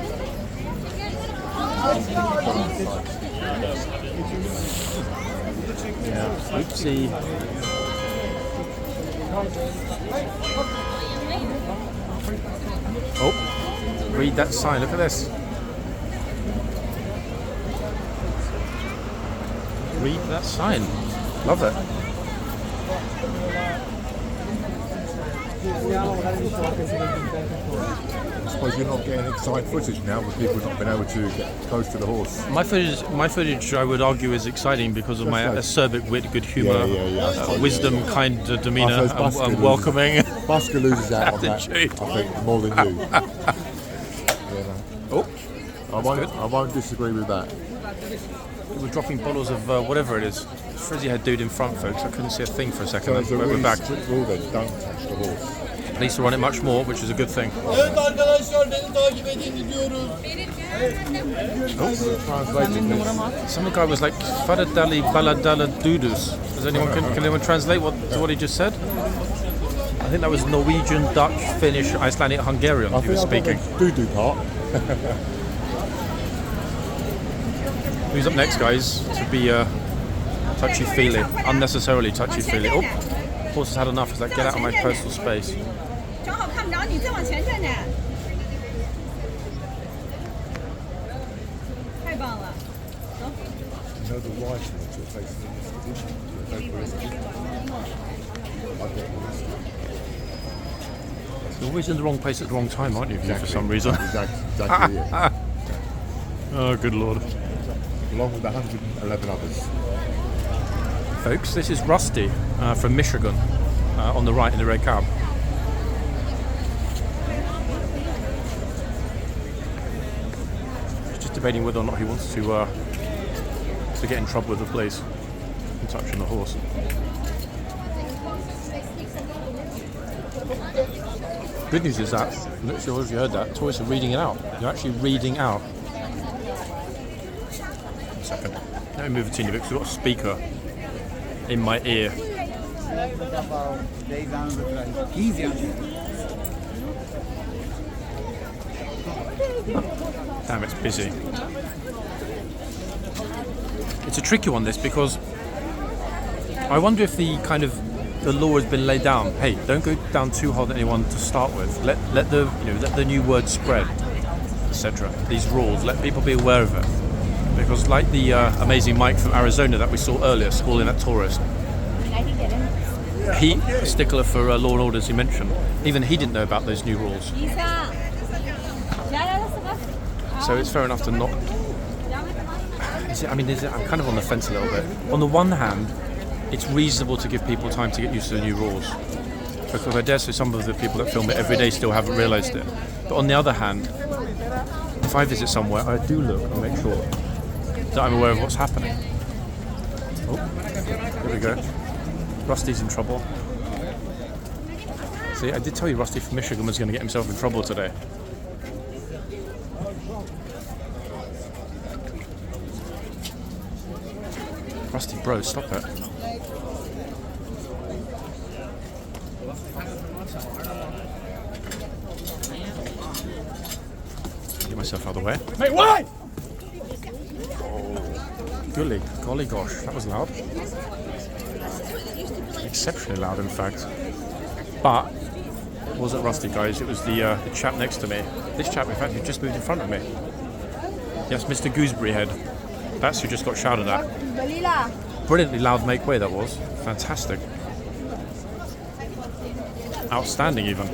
Yeah. Oopsie. Oh, read that sign. Look at this. Read that sign. Love it. I suppose you're not getting exciting footage now with people not being able to get close to the horse. My footage, I would argue, is exciting because of my acerbic wit, good humour, wisdom, kind demeanour, and welcoming. Busker loses out on that, I attitude. think, more than you. Oh, I won't disagree with that. we're dropping bottles of whatever it is. Frizzy head dude in front, folks. I couldn't see a thing for a second. So it's a We're really back. strict rule then, don't touch the horse. Police are on it much more, which is a good thing. Evet arkadaşlar beni takip edin gidiyoruz. Some guy was like Faradali Baladala Dudus. Does anyone can anyone translate what he just said? I think that was Norwegian, Dutch, Finnish, Icelandic, Hungarian he was speaking. Doo-doo part. Who's up next, guys? To be touchy-feely, unnecessarily touchy-feely. Oh, horse has had enough. He's like, get out of my personal space. 正好看不着你，再往前站站。太棒了，走。 You know the writing that you're facing in this position. You're always in the wrong place at the wrong time, aren't you? For some reason. Exactly it. Oh, good lord. Along with 111 others. Folks, this is Rusty from Michigan on the right in the red cab. He's just debating whether or not he wants to get in trouble with the police and touching the horse. Good news is that, I'm not sure if you heard that, tourists are reading it out. They're actually reading out. One second. Let me move a teeny bit because we've got a speaker in my ear. Damn, it's busy. It's a tricky one, this, because I wonder if the law has been laid down. Hey, don't go down too hard on anyone to start with. Let the new word spread, etc. These rules, let people be aware of it. Because like the amazing Mike from Arizona that we saw earlier, schooling that tourist, he, a stickler for law and order, as he mentioned, even he didn't know about those new rules. So it's fair enough to not. I'm kind of on the fence a little bit. On the one hand, it's reasonable to give people time to get used to the new rules, because I dare say some of the people that film it every day still haven't realised it. But on the other hand, if I visit somewhere, I do look and make sure that I'm aware of what's happening. Oh, here we go. Rusty's in trouble. See, I did tell you Rusty from Michigan was going to get himself in trouble today. Rusty, bro, stop it. Get myself out of the way. Mate, what? Golly gosh, that was loud. Exceptionally loud, in fact. But it wasn't Rusty, guys. It was the chap next to me. This chap, in fact, who just moved in front of me. Yes, Mr. Gooseberry Head. That's who just got shouted at. Brilliantly loud make way, that was. Fantastic. Outstanding, even.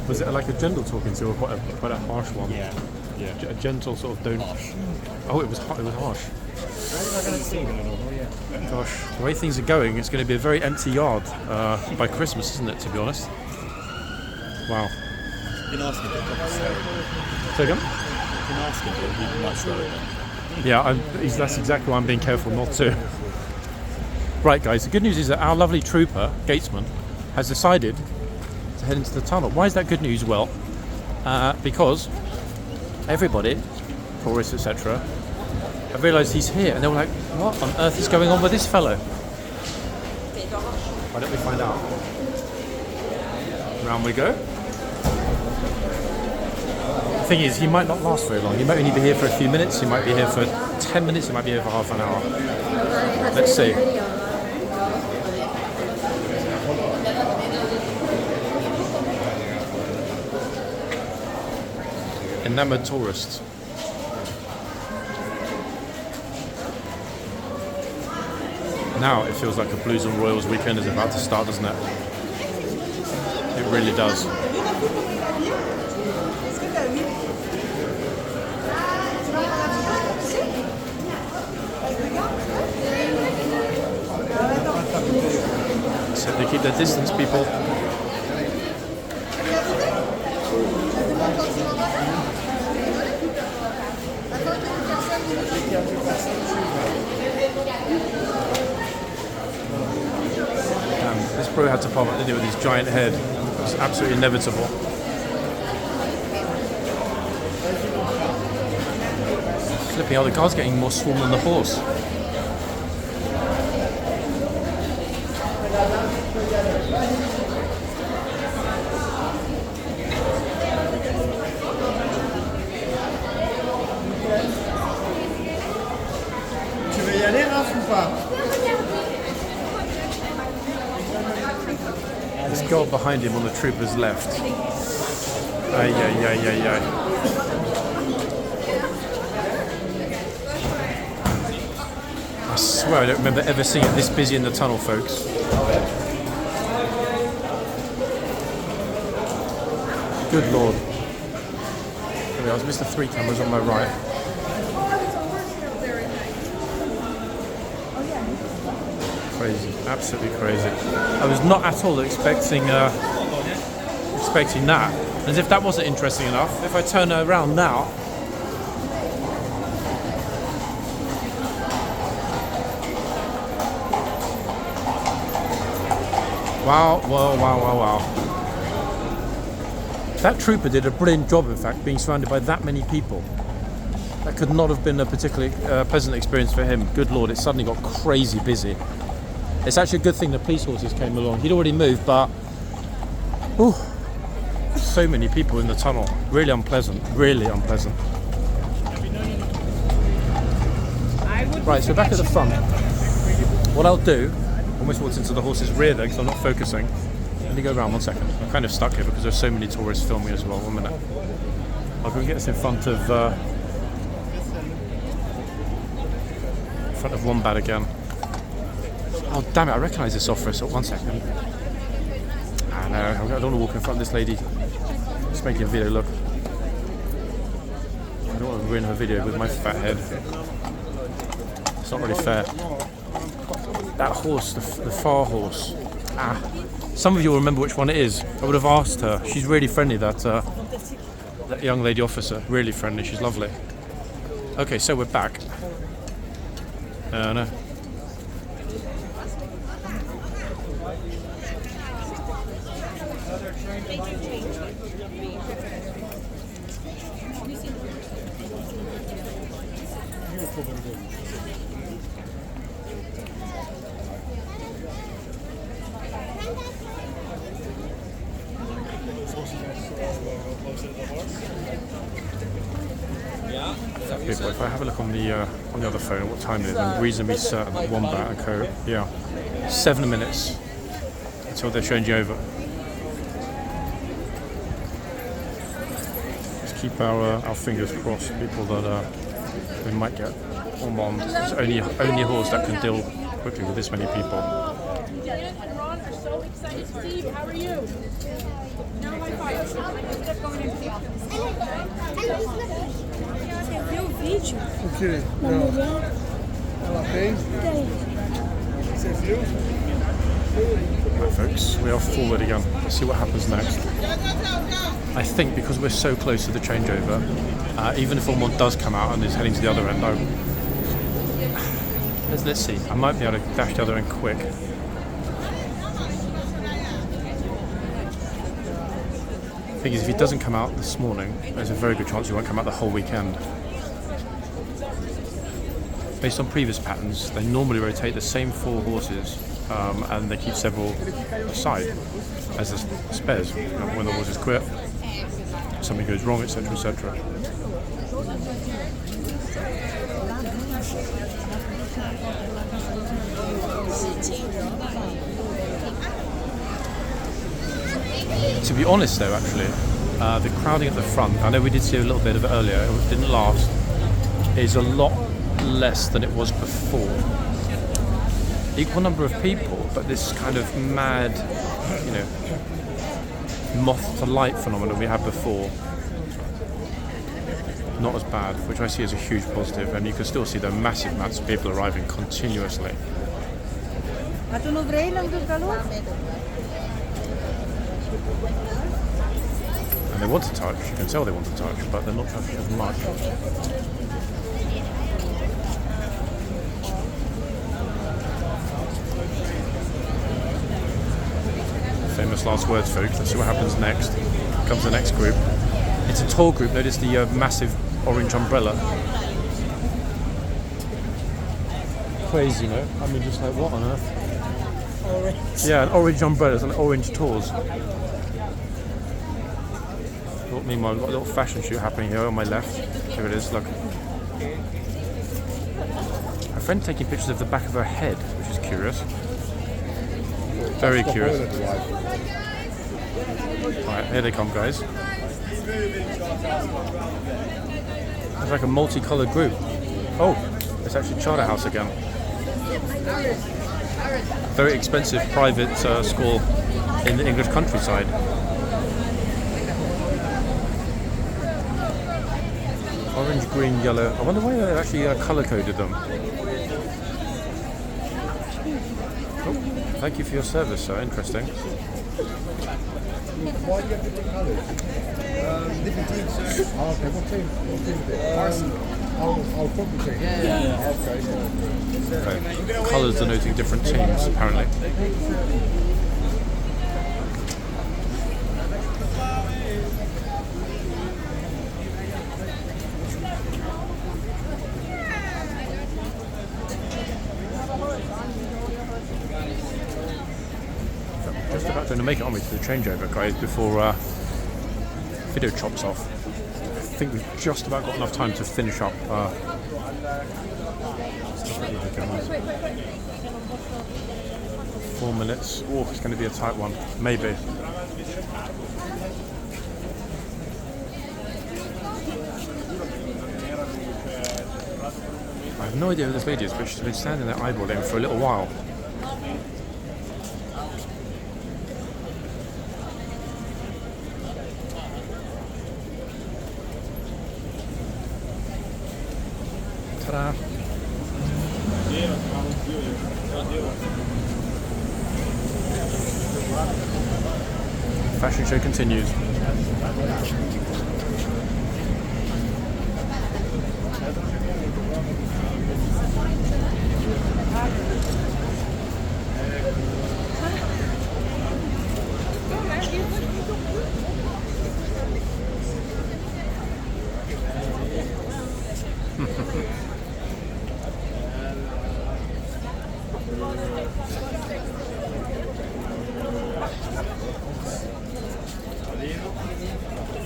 Was it like a gentle talking to or quite a harsh one? Yeah. A gentle sort of don't. Oh, it was hot. It was harsh. Gosh, the way things are going, it's going to be a very empty yard by Christmas, isn't it? To be honest. Wow. You can ask him to probably slow it down. Say again? You can ask him to, he might slow it down. Yeah, that's exactly why I'm being careful not to. Right, guys, the good news is that our lovely trooper, Gatesman, has decided to head into the tunnel. Why is that good news? Well, because everybody, tourists, etc., have realised he's here, and they were like, what on earth is going on with this fellow? Why don't we find out? Round we go. The thing is, he might not last very long. He might only be here for a few minutes, he might be here for 10 minutes, he might be here for half an hour. Let's see. Enamoured tourists. Now it feels like a Blues and Royals weekend is about to start, doesn't it? It really does. So they keep their distance, people. This bro had to pop up, didn't he, with his giant head. It was absolutely inevitable. Flipping out, the car's getting more swarm than the horse. Tu veux y aller, Raph, ou pas? This girl behind him on the trooper's left. Ay, ay, ay, ay, ay. I swear I don't remember ever seeing it this busy in the tunnel, folks. Good lord. There we are, Mr. 3 cameras on my right. Crazy, absolutely crazy. I was not at all expecting that. As if that wasn't interesting enough. If I turn around now, wow, wow, wow, wow, wow. That trooper did a brilliant job, in fact, being surrounded by that many people. That could not have been a particularly pleasant experience for him. Good lord, it suddenly got crazy busy. It's actually a good thing the police horses came along. He'd already moved, but ooh, so many people in the tunnel. Really unpleasant, really unpleasant. Right, so back at the front. What I'll do, almost walked into the horse's rear there because I'm not focusing. Let me go around 1 second. I'm kind of stuck here because there's so many tourists filming as well. 1 minute. I'll go and get us in front of Wombat again. Oh damn it! I recognise this officer. So 1 second. I know. I don't want to walk in front of this lady. Just making a video. Look. I don't want to ruin her video with my fat head. It's not really fair. That horse, the far horse. Ah. Some of you will remember which one it is. I would have asked her. She's really friendly. That young lady officer. Really friendly. She's lovely. Okay, so we're back. No. People, if I have a look on the other phone, what time it is, I'm reasonably certain that Wombat and Co. Yeah, 7 minutes until they're changing over. Let's keep our fingers crossed, people, that we might get Ormond. It's only a horse that can deal quickly with this many people. Janet and Ron are so excited to see you. How are you? No high five. Instead of going into the office. Meu vídeo. O quê? Não. Ela fez? Você viu? Right, folks, we are forward again. Let's see what happens next. I think because we're so close to the changeover, even if Ormond does come out and is heading to the other end, let's see. I might be able to dash the other end quick. The thing is, if he doesn't come out this morning, there's a very good chance he won't come out the whole weekend. Based on previous patterns, they normally rotate the same 4 horses and they keep several aside as the spares when the horses quit, something goes wrong, etc., etc. To be honest though, actually, the crowding at the front, I know we did see a little bit of it earlier, it didn't last, is a lot less than it was before. Equal number of people, but this kind of mad, moth to light phenomenon we had before, not as bad, which I see as a huge positive, and you can still see the massive amounts of people arriving continuously. And they want to touch, you can tell they want to touch, but they're not touching as much. Famous last words, folks. Let's see what happens next. Comes the next group. It's a tall group. Notice the massive orange umbrella. Crazy, no? I mean, just like, what on earth? Orange. Yeah, an orange umbrella and orange tours. Meanwhile, we've got a little fashion shoot happening here on my left. Here it is, look. A friend taking pictures of the back of her head, which is curious. Very curious. Alright, here they come, guys. It's like a multicoloured group. Oh, it's actually Charterhouse again. Very expensive private school in the English countryside. Orange, green, yellow. I wonder why they actually colour-coded them. Oh, thank you for your service, sir. Interesting. Why do you have different colours? Different teams, sir. Oh, okay, what team? What team is it? Football team. Yeah. Okay. Colours denoting different teams, apparently. Just about to make it on me to the changeover, guys, before video chops off. I think we've just about got enough time to finish up. 4 minutes. Oh, it's going to be a tight one. Maybe. I have no idea who this lady is, but she's been standing there eyeballing for a little while. Ta-da! Fashion show continues.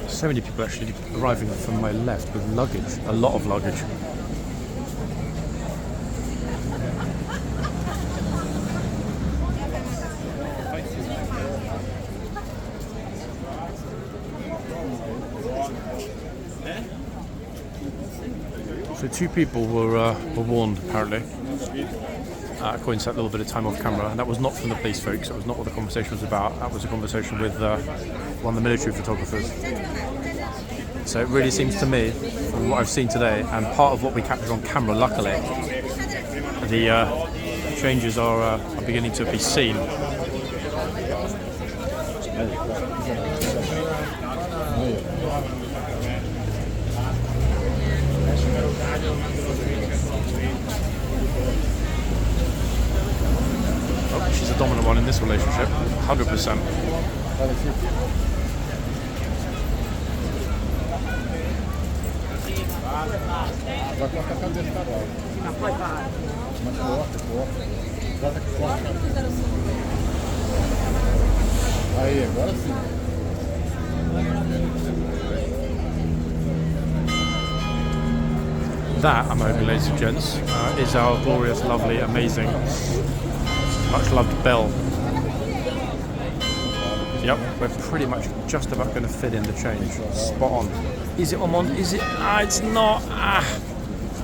So many people actually arriving from my left with luggage, a lot of luggage. So 2 people were warned apparently. according to that little bit of time off camera, and that was not from the police folks. It was not what the conversation was about. That was a conversation with one of the military photographers. So it really seems to me, from what I've seen today, and part of what we captured on camera, luckily, the changes are beginning to be seen. Oh, she's a dominant one in this relationship, 100%. Aí, agora sim. That, I'm hoping, ladies and gents, is our glorious, lovely, amazing, much loved bell. Yep, we're pretty much just about going to fit in the change. Spot on. Is it on? Is it? It's not.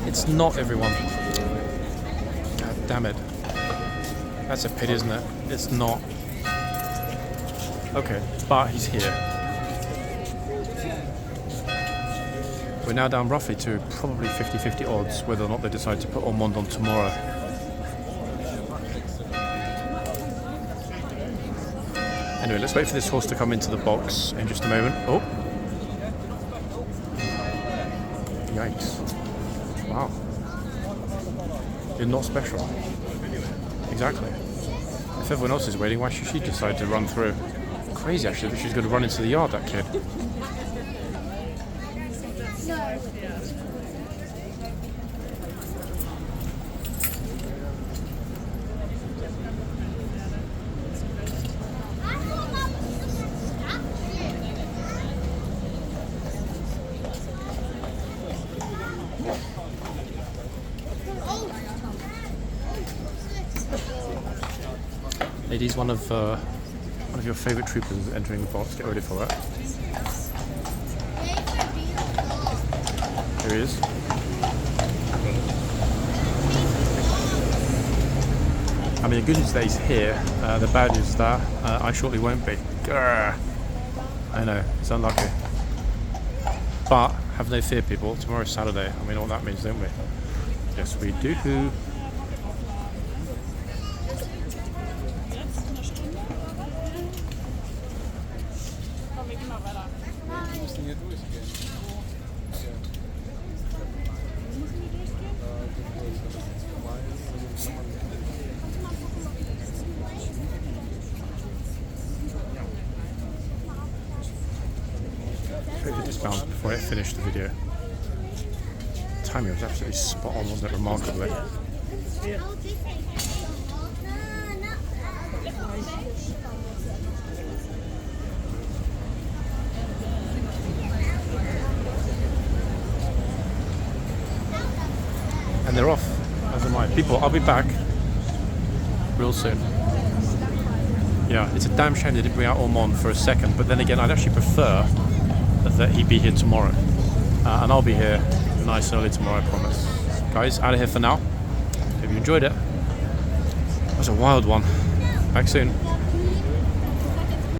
It's not, everyone. God damn it. That's a pity, isn't it? It's not. Okay, but he's here. We're now down roughly to probably 50-50 odds whether or not they decide to put Ormond on tomorrow. Anyway, let's wait for this horse to come into the box in just a moment. Oh! Yikes. Wow. You're not special. Exactly. If everyone else is waiting, why should she decide to run through? Crazy, actually, that she's going to run into the yard, that kid. Ladies, one of your favourite troopers entering the box. Get ready for that. Here he is. I mean, the good news is that he's here. The bad news is that I shortly won't be. Grr. I know, it's unlucky. But have no fear, people. Tomorrow's Saturday, and we know what that means, don't we? Yes, we do. Dismount before I finished the video. Timing was absolutely spot on, wasn't it? Remarkably. And they're off, as am I. People, I'll be back real soon. Yeah, it's a damn shame they didn't bring out Ormond for a second, but then again, I'd actually prefer that he be here tomorrow. And I'll be here nice and early tomorrow, I promise. Guys, out of here for now. Hope you enjoyed it. That was a wild one. Back soon.